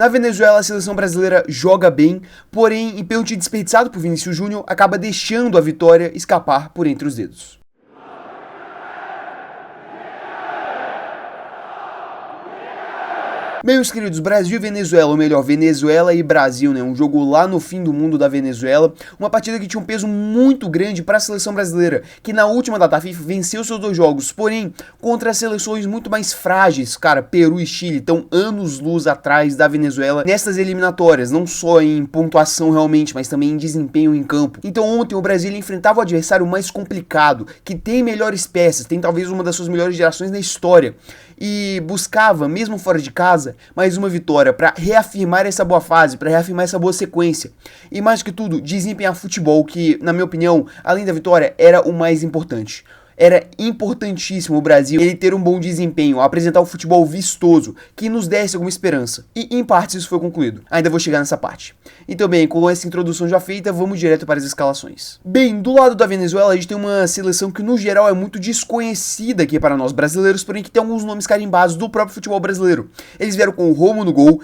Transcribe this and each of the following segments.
Na Venezuela, a seleção brasileira joga bem, porém, em pênalti desperdiçado por Vinícius Júnior, acaba deixando a vitória escapar por entre os dedos. Meus queridos, Brasil e Venezuela, ou melhor, Venezuela e Brasil, né? Um jogo lá no fim do mundo da Venezuela, uma partida que tinha um peso muito grande para a seleção brasileira, que na última data FIFA venceu seus 2 jogos, porém, contra seleções muito mais frágeis, cara, Peru e Chile, estão anos-luz atrás da Venezuela nessas eliminatórias, não só em pontuação realmente, mas também em desempenho em campo. Então ontem o Brasil enfrentava o adversário mais complicado, que tem melhores peças, tem talvez uma das suas melhores gerações na história, e buscava, mesmo fora de casa, mais uma vitória para reafirmar essa boa fase, para reafirmar essa boa sequência. E mais que tudo, desempenhar futebol que, na minha opinião, além da vitória, era o mais importante. Era importantíssimo o Brasil ele ter um bom desempenho, apresentar um futebol vistoso, que nos desse alguma esperança. E em partes isso foi concluído. Ainda vou chegar nessa parte. Então bem, com essa introdução já feita, vamos direto para as escalações. Bem, do lado da Venezuela a gente tem uma seleção que no geral é muito desconhecida aqui para nós brasileiros, porém que tem alguns nomes carimbados do próprio futebol brasileiro. Eles vieram com o Romo no gol,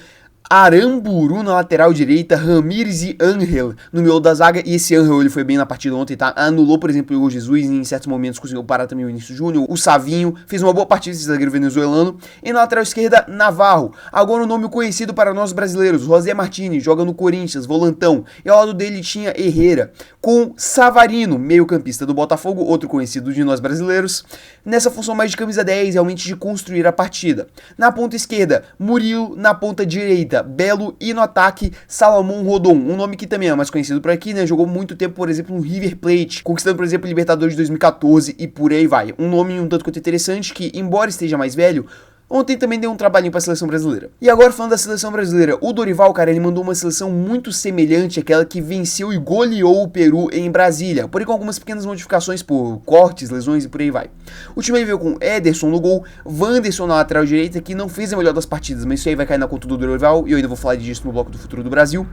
Aramburu na lateral direita, Ramires e Ángel no miolo da zaga, e esse Ángel ele foi bem na partida ontem, tá? Anulou, por exemplo, o Igor Jesus, e em certos momentos conseguiu parar também o Vinícius Júnior, o Savinho, fez uma boa partida esse zagueiro venezuelano, e na lateral esquerda, Navarro, agora um nome conhecido para nós brasileiros, José Martínez, joga no Corinthians, volantão, e ao lado dele tinha Herrera, com Savarino, meio campista do Botafogo, outro conhecido de nós brasileiros, nessa função mais de camisa 10, realmente de construir a partida. Na ponta esquerda, Murilo, na ponta direita, Belo, e no ataque, Salomão Rondon, um nome que também é mais conhecido por aqui, né? Jogou muito tempo, por exemplo, no River Plate, conquistando, por exemplo, Libertadores de 2014 e por aí vai. Um nome um tanto quanto interessante que, embora esteja mais velho, ontem também deu um trabalhinho pra seleção brasileira. E agora falando da seleção brasileira, o Dorival, cara, ele mandou uma seleção muito semelhante àquela que venceu e goleou o Peru em Brasília, porém com algumas pequenas modificações por cortes, lesões e por aí vai. O time aí veio com Ederson no gol, Wanderson na lateral direita, que não fez a melhor das partidas, mas isso aí vai cair na conta do Dorival, e eu ainda vou falar disso no bloco do futuro do Brasil.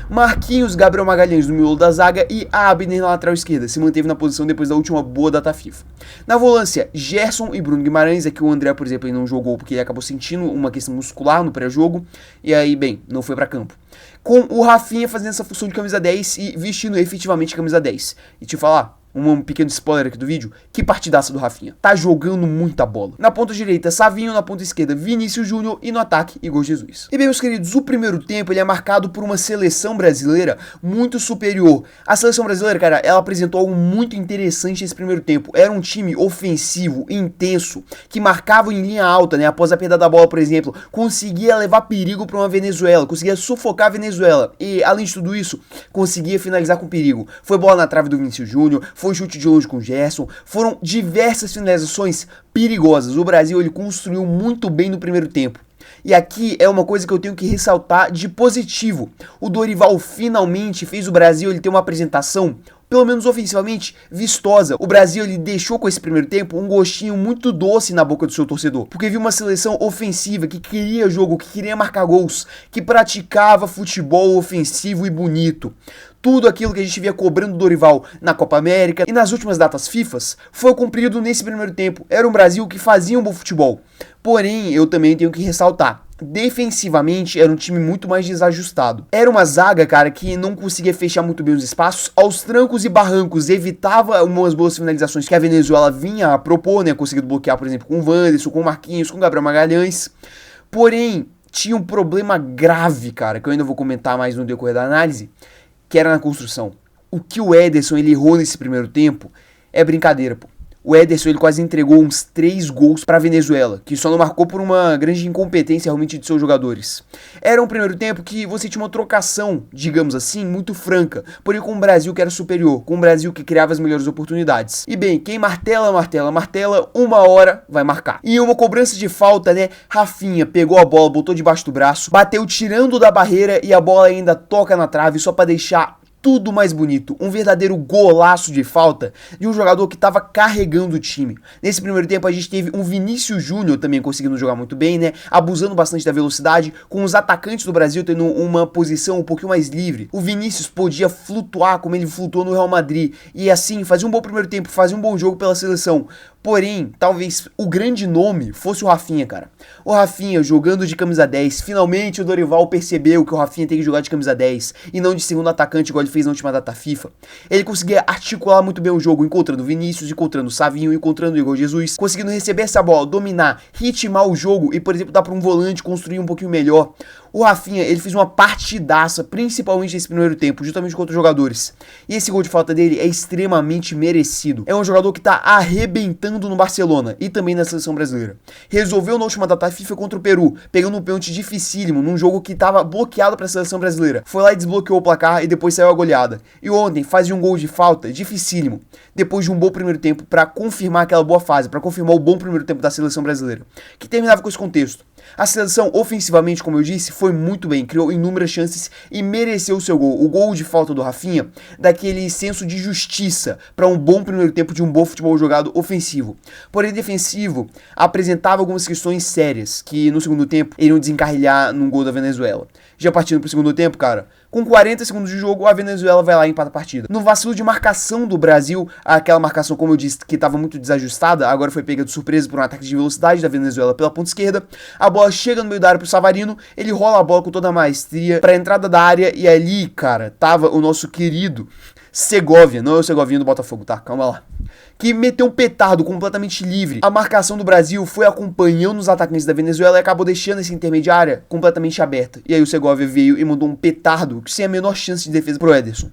Marquinhos, Gabriel Magalhães no miolo da zaga e Abner na lateral esquerda, se manteve na posição depois da última boa data FIFA. Na volância, Gerson e Bruno Guimarães, aqui o André, por exemplo, ele não jogou porque ele acabou sentindo uma questão muscular no pré-jogo, e aí, bem, não foi pra campo. Com o Rafinha fazendo essa função de camisa 10 e vestindo efetivamente a camisa 10. E te falar, um pequeno spoiler aqui do vídeo, que partidaça do Rafinha. Tá jogando muita bola. Na ponta direita, Savinho, na ponta esquerda, Vinícius Júnior, e no ataque, Igor Jesus. E bem, meus queridos, o primeiro tempo ele é marcado por uma seleção brasileira muito superior. A seleção brasileira, cara, ela apresentou algo muito interessante nesse primeiro tempo. Era um time ofensivo, intenso, que marcava em linha alta, né? Após a perda da bola, por exemplo, conseguia levar perigo para uma Venezuela, conseguia sufocar a Venezuela. E, além de tudo isso, conseguia finalizar com perigo. Foi bola na trave do Vinícius Júnior, foi chute de longe com o Gerson, foram diversas finalizações perigosas. O Brasil ele construiu muito bem no primeiro tempo. E aqui é uma coisa que eu tenho que ressaltar de positivo. O Dorival finalmente fez o Brasil ele ter uma apresentação, pelo menos ofensivamente, vistosa. O Brasil ele deixou com esse primeiro tempo um gostinho muito doce na boca do seu torcedor, porque viu uma seleção ofensiva que queria jogo, que queria marcar gols, que praticava futebol ofensivo e bonito. Tudo aquilo que a gente via cobrando do Dorival na Copa América e nas últimas datas FIFAs foi cumprido nesse primeiro tempo. Era um Brasil que fazia um bom futebol. Porém, eu também tenho que ressaltar, defensivamente era um time muito mais desajustado. Era uma zaga, cara, que não conseguia fechar muito bem os espaços, aos trancos e barrancos, evitava umas boas finalizações que a Venezuela vinha a propor, né, conseguindo bloquear, por exemplo, com o Wanderson, com o Marquinhos, com o Gabriel Magalhães. Porém, tinha um problema grave, cara, que eu ainda vou comentar mais no decorrer da análise, que era na construção. O que o Ederson ele errou nesse primeiro tempo é brincadeira, pô. O Ederson ele quase entregou uns 3 gols para a Venezuela, que só não marcou por uma grande incompetência realmente de seus jogadores. Era um primeiro tempo que você tinha uma trocação, digamos assim, muito franca, porém com um Brasil que era superior, com um Brasil que criava as melhores oportunidades. E bem, quem martela, uma hora vai marcar. E uma cobrança de falta, né? Rafinha pegou a bola, botou debaixo do braço, bateu tirando da barreira e a bola ainda toca na trave só para deixar tudo mais bonito, um verdadeiro golaço de falta de um jogador que estava carregando o time. Nesse primeiro tempo a gente teve um Vinícius Júnior também conseguindo jogar muito bem, né, abusando bastante da velocidade, com os atacantes do Brasil tendo uma posição um pouquinho mais livre. O Vinícius podia flutuar como ele flutuou no Real Madrid e assim fazer um bom primeiro tempo, fazer um bom jogo pela seleção. Porém, talvez o grande nome fosse o Rafinha, cara. O Rafinha jogando de camisa 10. Finalmente o Dorival percebeu que o Rafinha tem que jogar de camisa 10 e não de segundo atacante, igual ele fez na última data FIFA. Ele conseguia articular muito bem o jogo, encontrando Vinícius, encontrando Savinho, encontrando o Igor Jesus, conseguindo receber essa bola, dominar, ritmar o jogo e, por exemplo, dar para um volante construir um pouquinho melhor. O Rafinha, ele fez uma partidaça, principalmente nesse primeiro tempo, justamente contra os jogadores. E esse gol de falta dele é extremamente merecido. É um jogador que tá arrebentando no Barcelona e também na seleção brasileira. Resolveu na última data FIFA contra o Peru, pegando um pênalti dificílimo, num jogo que tava bloqueado para a seleção brasileira. Foi lá e desbloqueou o placar e depois saiu a goleada. E ontem faz um gol de falta dificílimo, depois de um bom primeiro tempo, para confirmar aquela boa fase, para confirmar o bom primeiro tempo da seleção brasileira, que terminava com esse contexto. A seleção, ofensivamente, como eu disse, foi muito bem, criou inúmeras chances e mereceu o seu gol. O gol de falta do Rafinha, daquele senso de justiça para um bom primeiro tempo de um bom futebol jogado ofensivo. Porém, defensivo, apresentava algumas questões sérias, que no segundo tempo iriam desencarrilhar num gol da Venezuela. Já partindo pro segundo tempo, cara, com 40 segundos de jogo, a Venezuela vai lá e empata a partida. No vacilo de marcação do Brasil, aquela marcação, como eu disse, que estava muito desajustada, agora foi pega de surpresa por um ataque de velocidade da Venezuela pela ponta esquerda. A bola chega no meio da área pro Savarino, ele rola a bola com toda a maestria pra entrada da área e ali, cara, tava o nosso querido Segovia, não é o Segovinha do Botafogo, tá? Calma lá. Que meteu um petardo completamente livre. A marcação do Brasil foi acompanhando os atacantes da Venezuela e acabou deixando essa intermediária completamente aberta. E aí o Segovia veio e mandou um petardo sem a menor chance de defesa pro Ederson.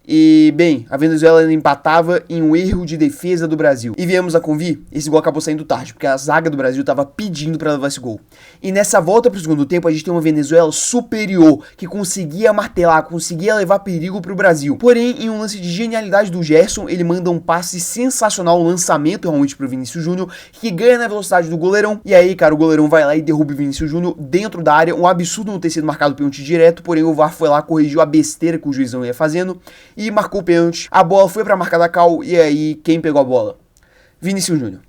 E, bem, a Venezuela empatava em um erro de defesa do Brasil. E viemos a convir, esse gol acabou saindo tarde, porque a zaga do Brasil estava pedindo para levar esse gol. E nessa volta para o segundo tempo, a gente tem uma Venezuela superior, que conseguia martelar, conseguia levar perigo para o Brasil. Porém, em um lance de genialidade do Gerson, ele manda um passe sensacional, um lançamento realmente para o Vinícius Júnior, que ganha na velocidade do goleirão. E aí, cara, o goleirão vai lá e derruba o Vinícius Júnior dentro da área. Um absurdo não ter sido marcado pênalti direto, porém o VAR foi lá, corrigiu a besteira que o juizão ia fazendo e marcou o pênalti. A bola foi pra marca da Cal e aí quem pegou a bola? Vinícius Júnior.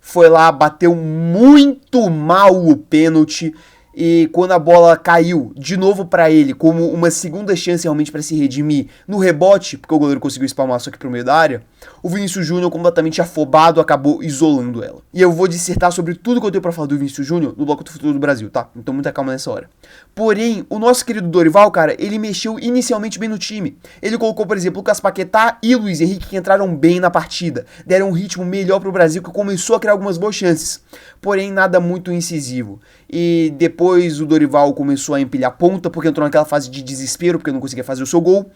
Foi lá, bateu muito mal o pênalti e quando a bola caiu de novo pra ele, como uma segunda chance realmente pra se redimir no rebote, porque o goleiro conseguiu espalmar só aqui pro meio da área, o Vinícius Júnior, completamente afobado, acabou isolando ela. E eu vou dissertar sobre tudo que eu tenho pra falar do Vinícius Júnior no bloco do futuro do Brasil, tá? Então muita calma nessa hora. Porém, o nosso querido Dorival, cara, ele mexeu inicialmente bem no time. Ele colocou, por exemplo, Lucas Paquetá e Luiz Henrique, que entraram bem na partida. Deram um ritmo melhor pro Brasil, que começou a criar algumas boas chances. Porém, nada muito incisivo. E depois o Dorival começou a empilhar ponta, porque entrou naquela fase de desespero, porque não conseguia fazer o seu gol.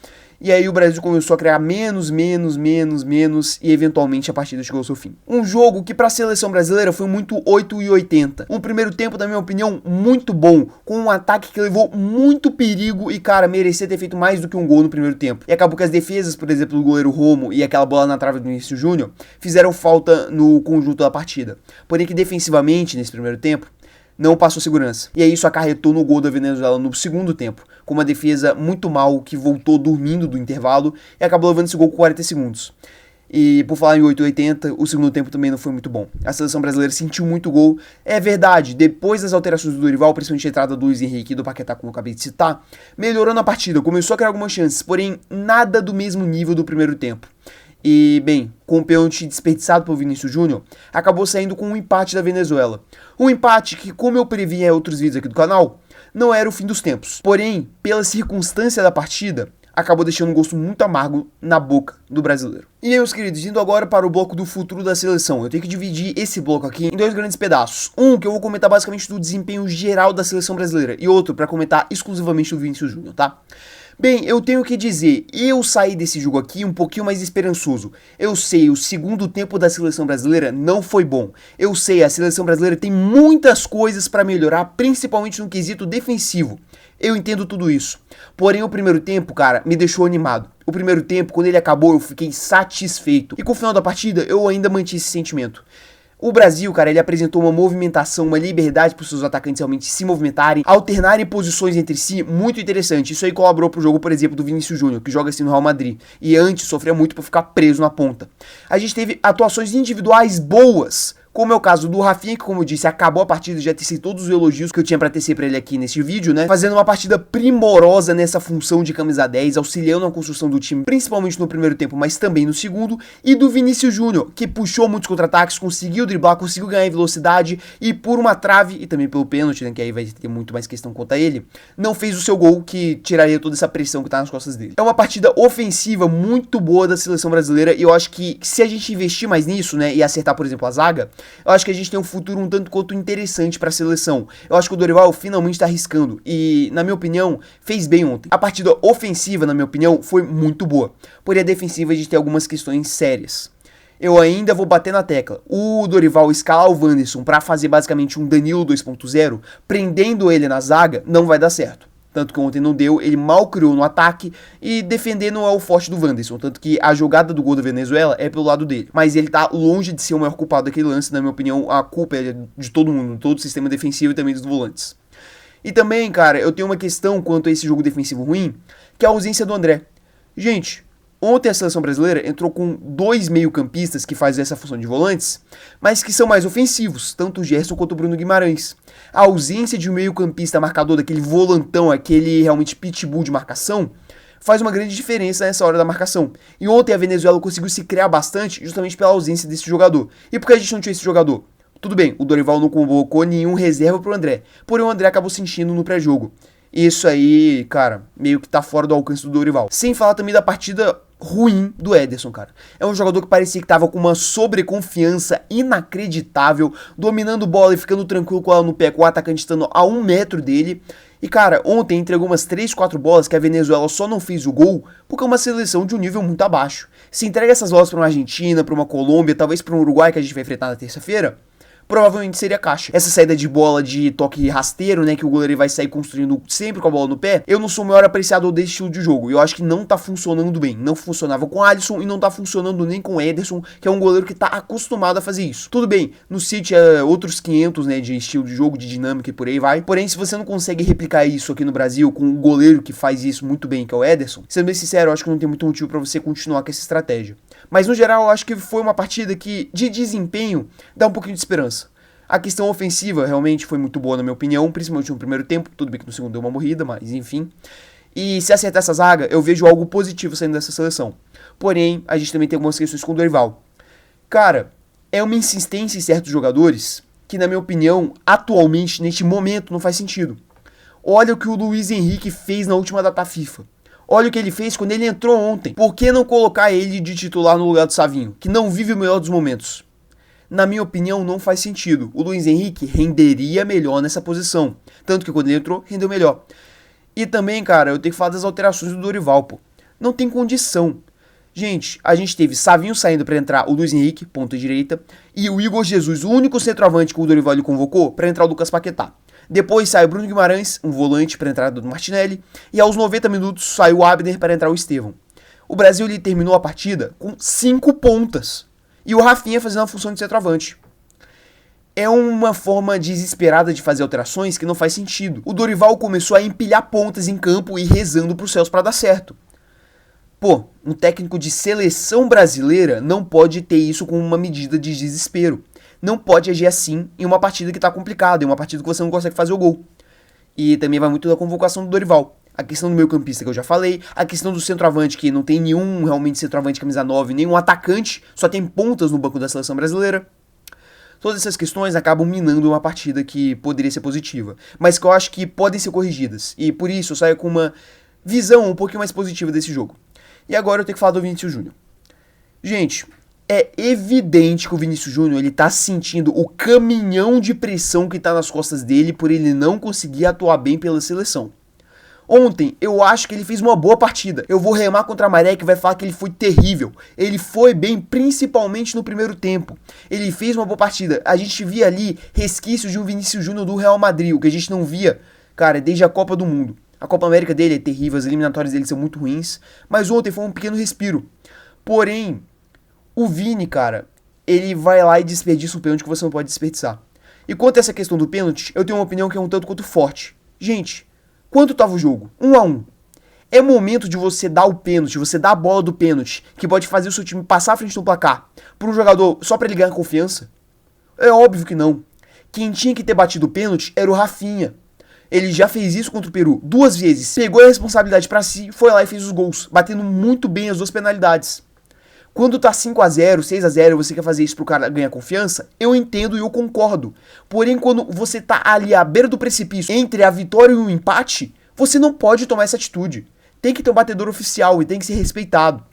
E aí o Brasil começou a criar menos, e eventualmente a partida chegou ao seu fim. Um jogo que para a seleção brasileira foi muito 8/80. Um primeiro tempo, na minha opinião, muito bom, com um ataque que levou muito perigo e, cara, merecia ter feito mais do que um gol no primeiro tempo. E acabou que as defesas, por exemplo, do goleiro Romo e aquela bola na trave do Vinícius Júnior, fizeram falta no conjunto da partida. Porém que defensivamente, nesse primeiro tempo, não passou segurança. E aí isso acarretou no gol da Venezuela no segundo tempo, com uma defesa muito mal, que voltou dormindo do intervalo e acabou levando esse gol com 40 segundos. E por falar em 8/80, o segundo tempo também não foi muito bom. A seleção brasileira sentiu muito gol. É verdade, depois das alterações do Dorival, principalmente a entrada do Luiz Henrique e do Paquetá, como eu acabei de citar, melhorou na partida, começou a criar algumas chances, porém nada do mesmo nível do primeiro tempo. E, bem, com o pênalti desperdiçado pelo Vinícius Júnior, acabou saindo com um empate da Venezuela. Um empate que, como eu previ em outros vídeos aqui do canal, não era o fim dos tempos. Porém, pela circunstância da partida, acabou deixando um gosto muito amargo na boca do brasileiro. E aí, meus queridos, indo agora para o bloco do futuro da seleção. Eu tenho que dividir esse bloco aqui em dois grandes pedaços. Um, que eu vou comentar basicamente do desempenho geral da seleção brasileira, e outro para comentar exclusivamente do Vinícius Júnior, tá? Bem, eu tenho que dizer, eu saí desse jogo aqui um pouquinho mais esperançoso. Eu sei, o segundo tempo da seleção brasileira não foi bom. Eu sei, a seleção brasileira tem muitas coisas para melhorar, principalmente no quesito defensivo. Eu entendo tudo isso. Porém, o primeiro tempo, cara, me deixou animado. O primeiro tempo, quando ele acabou, eu fiquei satisfeito. E com o final da partida, eu ainda mantive esse sentimento. O Brasil, cara, ele apresentou uma movimentação, uma liberdade para os seus atacantes realmente se movimentarem, alternarem posições entre si, muito interessante. Isso aí colaborou pro jogo, por exemplo, do Vinícius Júnior, que joga assim no Real Madrid, e antes sofria muito por ficar preso na ponta. A gente teve atuações individuais boas, como é o caso do Rafinha, que como eu disse, acabou a partida, já tecei todos os elogios que eu tinha pra tecer pra ele aqui nesse vídeo, né? Fazendo uma partida primorosa nessa função de camisa 10, auxiliando a construção do time, principalmente no primeiro tempo, mas também no segundo. E do Vinícius Júnior, que puxou muitos contra-ataques, conseguiu driblar, conseguiu ganhar em velocidade e por uma trave, e também pelo pênalti, né, que aí vai ter muito mais questão contra ele, não fez o seu gol, que tiraria toda essa pressão que tá nas costas dele. É uma partida ofensiva muito boa da seleção brasileira, e eu acho que se a gente investir mais nisso, né, e acertar, por exemplo, a zaga, eu acho que a gente tem um futuro um tanto quanto interessante pra seleção. Eu acho que o Dorival finalmente tá arriscando e, na minha opinião, fez bem ontem. A partida ofensiva, na minha opinião, foi muito boa. Porém, a defensiva a gente tem algumas questões sérias. Eu ainda vou bater na tecla. O Dorival escalar o Wanderson pra fazer basicamente um Danilo 2.0, prendendo ele na zaga, não vai dar certo. Tanto que ontem não deu, ele mal criou no ataque e defender não é o forte do Wanderson. Tanto que a jogada do gol da Venezuela é pelo lado dele. Mas ele tá longe de ser o maior culpado daquele lance, na minha opinião. A culpa é de todo mundo, todo o sistema defensivo e também dos volantes. E também, cara, eu tenho uma questão quanto a esse jogo defensivo ruim, que é a ausência do André. Gente, ontem a seleção brasileira entrou com 2 meio-campistas que fazem essa função de volantes, mas que são mais ofensivos, tanto o Gerson quanto o Bruno Guimarães. A ausência de um meio-campista marcador, daquele volantão, aquele realmente pitbull de marcação, faz uma grande diferença nessa hora da marcação. E ontem a Venezuela conseguiu se criar bastante justamente pela ausência desse jogador. E por que a gente não tinha esse jogador? Tudo bem, o Dorival não convocou nenhum reserva pro André, porém o André acabou sentindo no pré-jogo. Isso aí, cara, meio que tá fora do alcance do Dorival. Sem falar também da partida ruim do Ederson, cara. É um jogador que parecia que tava com uma sobreconfiança inacreditável, dominando bola e ficando tranquilo com ela no pé, com o atacante estando a 1 metro dele. E, cara, ontem entregou umas 3, 4 bolas que a Venezuela só não fez o gol porque é uma seleção de um nível muito abaixo. Se entrega essas bolas pra uma Argentina, pra uma Colômbia, talvez pra um Uruguai que a gente vai enfrentar na terça-feira, provavelmente seria caixa. Essa saída de bola de toque rasteiro, né, que o goleiro vai sair construindo sempre com a bola no pé, eu não sou o maior apreciador desse estilo de jogo. Eu acho que não tá funcionando bem. Não funcionava com Alisson e não tá funcionando nem com Ederson, que é um goleiro que tá acostumado a fazer isso. Tudo bem, no City é outros 500, né, de estilo de jogo, de dinâmica e por aí vai. Porém, se você não consegue replicar isso aqui no Brasil com um goleiro que faz isso muito bem, que é o Ederson, sendo bem sincero, eu acho que não tem muito motivo pra você continuar com essa estratégia. Mas no geral, eu acho que foi uma partida que, de desempenho, dá um pouquinho de esperança. A questão ofensiva realmente foi muito boa, na minha opinião, principalmente no primeiro tempo. Tudo bem que no segundo deu uma morrida, mas enfim. E se acertar essa zaga, eu vejo algo positivo saindo dessa seleção. Porém, a gente também tem algumas questões com o Dorival. Cara, é uma insistência em certos jogadores que, na minha opinião, atualmente, neste momento, não faz sentido. Olha o que o Luiz Henrique fez na última data FIFA. Olha o que ele fez quando ele entrou ontem. Por que não colocar ele de titular no lugar do Savinho, que não vive o melhor dos momentos? Na minha opinião, não faz sentido. O Luiz Henrique renderia melhor nessa posição. Tanto que quando ele entrou, rendeu melhor. E também, cara, eu tenho que falar das alterações do Dorival, pô. Não tem condição. Gente, a gente teve Savinho saindo para entrar o Luiz Henrique, ponta direita, e o Igor Jesus, o único centroavante que o Dorival lhe convocou, para entrar o Lucas Paquetá. Depois sai o Bruno Guimarães, um volante para entrar do Martinelli, e aos 90 minutos sai o Abner para entrar o Estevão. O Brasil ele terminou a partida com 5 pontas. E o Rafinha fazendo a função de centroavante. É uma forma desesperada de fazer alterações que não faz sentido. O Dorival começou a empilhar pontas em campo e rezando pros céus para dar certo. Pô, um técnico de seleção brasileira não pode ter isso como uma medida de desespero. Não pode agir assim em uma partida que tá complicada, em uma partida que você não consegue fazer o gol. E também vai muito da convocação do Dorival. A questão do meio campista que eu já falei, a questão do centroavante que não tem nenhum realmente centroavante camisa 9, nenhum atacante, só tem pontas no banco da seleção brasileira. Todas essas questões acabam minando uma partida que poderia ser positiva, mas que eu acho que podem ser corrigidas, e por isso eu saio com uma visão um pouquinho mais positiva desse jogo. E agora eu tenho que falar do Vinícius Júnior. Gente, é evidente que o Vinícius Júnior ele tá sentindo o caminhão de pressão que tá nas costas dele por ele não conseguir atuar bem pela seleção. Ontem, eu acho que ele fez uma boa partida. Eu vou remar contra a maré que vai falar que ele foi terrível. Ele foi bem, principalmente no primeiro tempo. Ele fez uma boa partida. A gente via ali resquícios de um Vinícius Júnior do Real Madrid, o que a gente não via, cara, desde a Copa do Mundo. A Copa América dele é terrível, as eliminatórias dele são muito ruins, mas ontem foi um pequeno respiro. Porém, o Vini, cara, ele vai lá e desperdiça um pênalti que você não pode desperdiçar. E quanto a essa questão do pênalti, eu tenho uma opinião que é um tanto quanto forte. Gente, quanto tava o jogo? 1-1. É momento de você dar o pênalti, você dar a bola do pênalti, que pode fazer o seu time passar à frente do placar, por um jogador só pra ele ganhar confiança. É óbvio que não. Quem tinha que ter batido o pênalti era o Rafinha. Ele já fez isso contra o Peru 2 vezes, pegou a responsabilidade pra si, foi lá e fez os gols, batendo muito bem as 2 penalidades. Quando tá 5-0, 6-0 e você quer fazer isso pro cara ganhar confiança, eu entendo e eu concordo. Porém, quando você tá ali à beira do precipício entre a vitória e o empate, você não pode tomar essa atitude. Tem que ter um batedor oficial e tem que ser respeitado.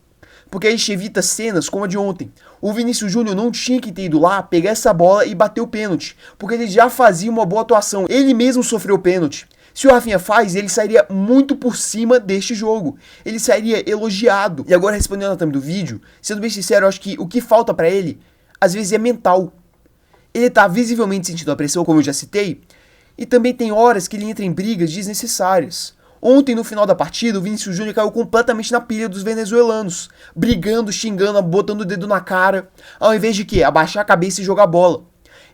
Porque a gente evita cenas como a de ontem. O Vinícius Júnior não tinha que ter ido lá, pegar essa bola e bater o pênalti, porque ele já fazia uma boa atuação. Ele mesmo sofreu o pênalti. Se o Rafinha faz, ele sairia muito por cima deste jogo. Ele sairia elogiado. E agora, respondendo ao thumb do vídeo, sendo bem sincero, eu acho que o que falta pra ele, às vezes, é mental. Ele tá visivelmente sentindo a pressão, como eu já citei, e também tem horas que ele entra em brigas desnecessárias. Ontem, no final da partida, o Vinícius Júnior caiu completamente na pilha dos venezuelanos, brigando, xingando, botando o dedo na cara, ao invés de quê? Abaixar a cabeça e jogar bola.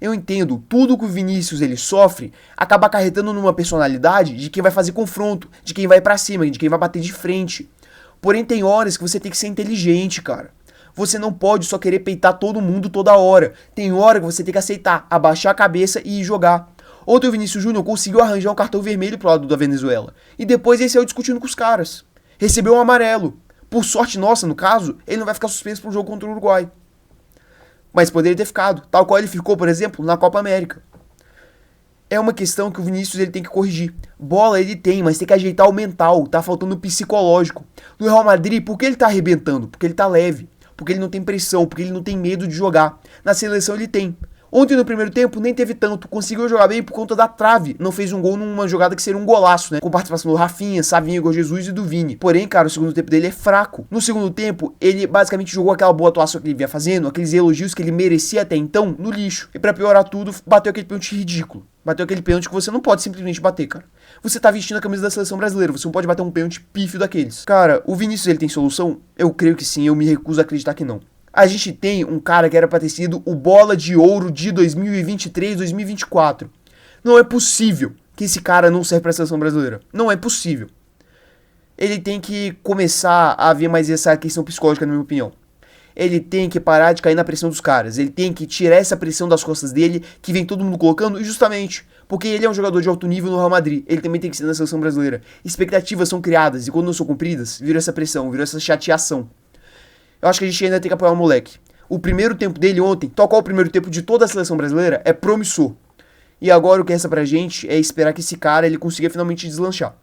Eu entendo, tudo que o Vinícius ele sofre acaba acarretando numa personalidade de quem vai fazer confronto, de quem vai pra cima, de quem vai bater de frente. Porém, tem horas que você tem que ser inteligente, cara. Você não pode só querer peitar todo mundo toda hora. Tem hora que você tem que aceitar, abaixar a cabeça e ir jogar. Ontem o Vinícius Júnior conseguiu arranjar um cartão vermelho pro lado da Venezuela. E depois ele saiu discutindo com os caras. Recebeu um amarelo. Por sorte nossa, no caso, ele não vai ficar suspenso pro jogo contra o Uruguai. Mas poderia ter ficado, tal qual ele ficou, por exemplo, na Copa América. É uma questão que o Vinícius ele tem que corrigir. Bola ele tem, mas tem que ajeitar o mental, tá faltando o psicológico. No Real Madrid, por que ele tá arrebentando? Porque ele tá leve, porque ele não tem pressão, porque ele não tem medo de jogar. Na seleção ele tem. Ontem no primeiro tempo nem teve tanto, conseguiu jogar bem por conta da trave, não fez um gol numa jogada que seria um golaço, né, com participação do Rafinha, Savinho, Igor Jesus e do Vini. Porém, cara, o segundo tempo dele é fraco. No segundo tempo, ele basicamente jogou aquela boa atuação que ele vinha fazendo, aqueles elogios que ele merecia até então, no lixo. E pra piorar tudo, bateu aquele pênalti ridículo. Bateu aquele pênalti que você não pode simplesmente bater, cara. Você tá vestindo a camisa da seleção brasileira, você não pode bater um pênalti pífio daqueles. Cara, o Vinícius ele tem solução? Eu creio que sim, eu me recuso a acreditar que não. A gente tem um cara que era pra ter sido o bola de ouro de 2023, 2024. Não é possível que esse cara não serve pra seleção brasileira. Não é possível. Ele tem que começar a ver mais essa questão psicológica, na minha opinião. Ele tem que parar de cair na pressão dos caras. Ele tem que tirar essa pressão das costas dele, que vem todo mundo colocando, justamente porque ele é um jogador de alto nível no Real Madrid. Ele também tem que ser na seleção brasileira. Expectativas são criadas, e quando não são cumpridas, vira essa pressão, vira essa chateação. Eu acho que a gente ainda tem que apoiar o moleque. O primeiro tempo dele ontem, tal qual o primeiro tempo de toda a seleção brasileira, é promissor. E agora o que resta pra gente é esperar que esse cara ele consiga finalmente deslanchar.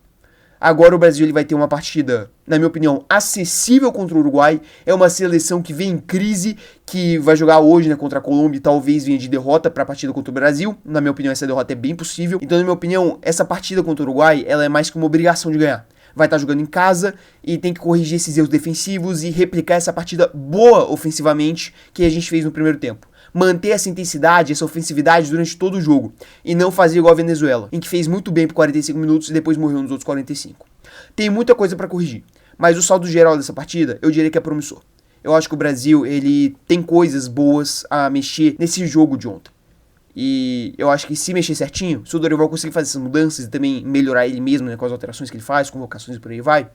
Agora o Brasil ele vai ter uma partida, na minha opinião, acessível contra o Uruguai. É uma seleção que vem em crise, que vai jogar hoje, né, contra a Colômbia e talvez venha de derrota para a partida contra o Brasil. Na minha opinião, essa derrota é bem possível. Então, na minha opinião, essa partida contra o Uruguai, ela é mais que uma obrigação de ganhar. Vai estar jogando em casa e tem que corrigir esses erros defensivos e replicar essa partida boa ofensivamente que a gente fez no primeiro tempo. Manter essa intensidade, essa ofensividade durante todo o jogo e não fazer igual a Venezuela, em que fez muito bem por 45 minutos e depois morreu nos outros 45. Tem muita coisa para corrigir, mas o saldo geral dessa partida eu diria que é promissor. Eu acho que o Brasil ele tem coisas boas a mexer nesse jogo de ontem. E eu acho que se mexer certinho, se o Dorival conseguir fazer essas mudanças e também melhorar ele mesmo, né, com as alterações que ele faz, convocações e por aí vai,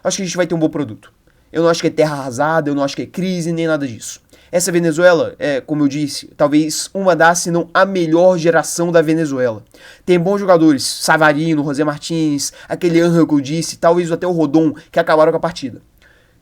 acho que a gente vai ter um bom produto. Eu não acho que é terra arrasada, eu não acho que é crise, nem nada disso. Essa Venezuela é, como eu disse, talvez uma das, se não a melhor geração da Venezuela. Tem bons jogadores, Savarino, José Martins, aquele Angel que eu disse, talvez até o Rodon, que acabaram com a partida.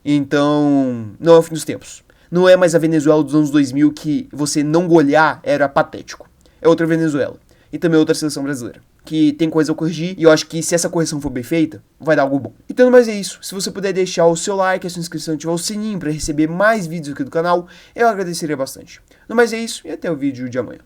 Então, não é o fim dos tempos. Não é mais a Venezuela dos anos 2000 que você não golear era patético. É outra Venezuela. E também outra seleção brasileira, que tem coisa a corrigir, e eu acho que se essa correção for bem feita, vai dar algo bom. Então, mas é isso. Se você puder deixar o seu like, a sua inscrição e ativar o sininho para receber mais vídeos aqui do canal, eu agradeceria bastante. No mais é isso, e até o vídeo de amanhã.